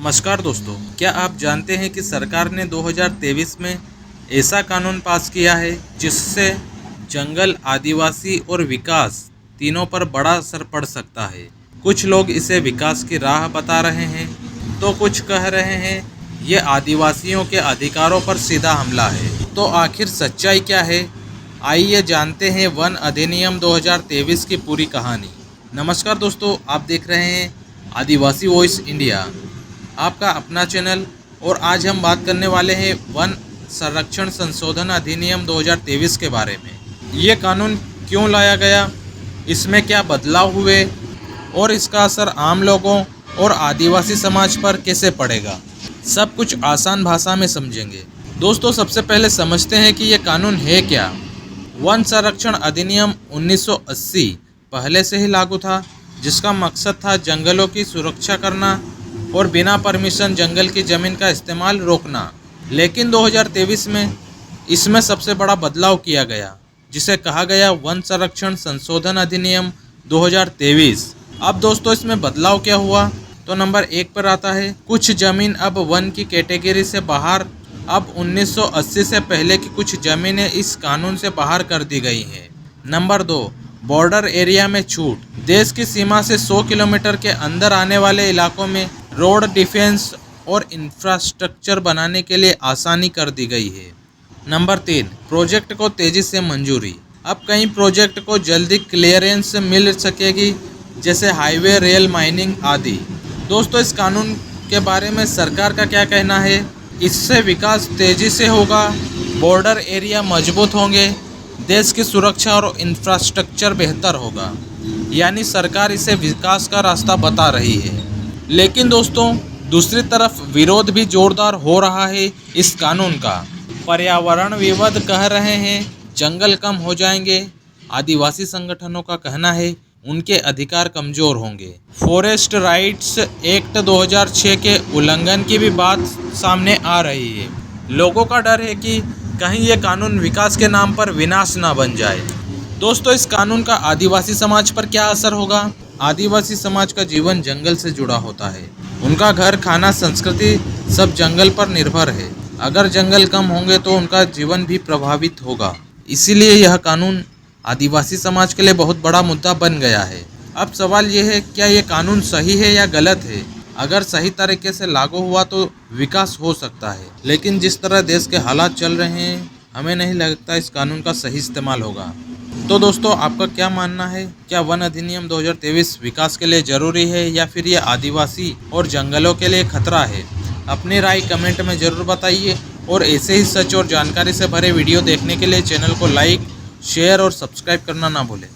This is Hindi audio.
नमस्कार दोस्तों, क्या आप जानते हैं कि सरकार ने 2023 में ऐसा कानून पास किया है जिससे जंगल, आदिवासी और विकास तीनों पर बड़ा असर पड़ सकता है। कुछ लोग इसे विकास की राह बता रहे हैं तो कुछ कह रहे हैं ये आदिवासियों के अधिकारों पर सीधा हमला है। तो आखिर सच्चाई क्या है? आइए जानते हैं वन अधिनियम 2023 की पूरी कहानी। नमस्कार दोस्तों, आप देख रहे हैं आदिवासी वॉइस इंडिया, आपका अपना चैनल। और आज हम बात करने वाले हैं वन संरक्षण संशोधन अधिनियम 2023 के बारे में। ये कानून क्यों लाया गया, इसमें क्या बदलाव हुए और इसका असर आम लोगों और आदिवासी समाज पर कैसे पड़ेगा, सब कुछ आसान भाषा में समझेंगे। दोस्तों, सबसे पहले समझते हैं कि ये कानून है क्या। वन संरक्षण अधिनियम 1980 पहले से ही लागू था, जिसका मकसद था जंगलों की सुरक्षा करना और बिना परमिशन जंगल की ज़मीन का इस्तेमाल रोकना। लेकिन 2023 में इसमें सबसे बड़ा बदलाव किया गया, जिसे कहा गया वन संरक्षण संशोधन अधिनियम 2023। अब दोस्तों, इसमें बदलाव क्या हुआ, तो नंबर 1 पर आता है कुछ ज़मीन अब वन की कैटेगरी से बाहर। अब 1980 से पहले की कुछ ज़मीनें इस कानून से बाहर कर दी गई हैं। नंबर 2, बॉर्डर एरिया में छूट। देश की सीमा से 100 किलोमीटर के अंदर आने वाले इलाकों में रोड डिफेंस और इंफ्रास्ट्रक्चर बनाने के लिए आसानी कर दी गई है। नंबर 3, प्रोजेक्ट को तेज़ी से मंजूरी। अब कई प्रोजेक्ट को जल्दी क्लियरेंस मिल सकेगी, जैसे हाईवे, रेल, माइनिंग आदि। दोस्तों, इस कानून के बारे में सरकार का क्या कहना है? इससे विकास तेज़ी से होगा, बॉर्डर एरिया मजबूत होंगे, देश की सुरक्षा और इंफ्रास्ट्रक्चर बेहतर होगा। यानी सरकार इसे विकास का रास्ता बता रही है। लेकिन दोस्तों, दूसरी तरफ विरोध भी जोरदार हो रहा है इस कानून का। पर्यावरणविद कह रहे हैं जंगल कम हो जाएंगे। आदिवासी संगठनों का कहना है उनके अधिकार कमज़ोर होंगे। फॉरेस्ट राइट्स एक्ट 2006 के उल्लंघन की भी बात सामने आ रही है। लोगों का डर है कि कहीं ये कानून विकास के नाम पर विनाश ना बन जाए। दोस्तों, इस कानून का आदिवासी समाज पर क्या असर होगा? आदिवासी समाज का जीवन जंगल से जुड़ा होता है। उनका घर, खाना, संस्कृति सब जंगल पर निर्भर है। अगर जंगल कम होंगे तो उनका जीवन भी प्रभावित होगा। इसीलिए यह कानून आदिवासी समाज के लिए बहुत बड़ा मुद्दा बन गया है। अब सवाल यह है, क्या ये कानून सही है या गलत है? अगर सही तरीके से लागू हुआ तो विकास हो सकता है, लेकिन जिस तरह देश के हालात चल रहे हैं, हमें नहीं लगता इस कानून का सही इस्तेमाल होगा। तो दोस्तों, आपका क्या मानना है? क्या वन अधिनियम 2023 विकास के लिए ज़रूरी है या फिर ये आदिवासी और जंगलों के लिए खतरा है? अपनी राय कमेंट में ज़रूर बताइए और ऐसे ही सच और जानकारी से भरे वीडियो देखने के लिए चैनल को लाइक, शेयर और सब्सक्राइब करना ना भूलें।